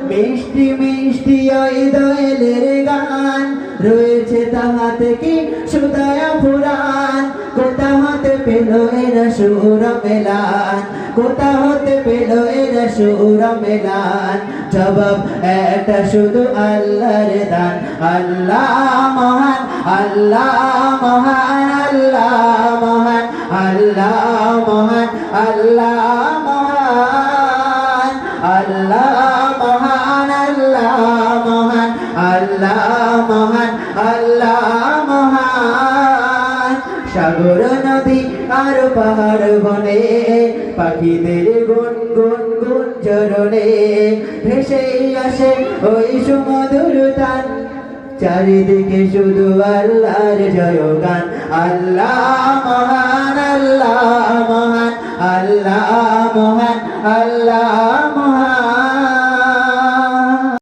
মিষ্টি মিষ্টি ওই দোয়েলের গান রয়েছে তাহাতে কি সুদয়া পুরাণ কোথা হতে পেল এরা সুর মেলান কোথা হতে পেল এরা সুর মেলান জবাব একটা শুধু আল্লাহর দান আল্লাহ মহান আল্লাহ মহান আল্লাহ মহান আল্লাহ মহান আল্লাহ মহান আল্লাহ মহান আল্লাহ মহান আল্লাহ মহান আল্লাহ মহান সাগর নদী আর পাহাড় বনে পাখিদের গুন গুন গুন চরণে ভেসে আসে ওই সুমধুর তান চারিদিকে শুধু আল্লাহর জয়গান আল্লাহ মহান আল্লাহ মহান আল্লাহ মহান আল্লাহ মহান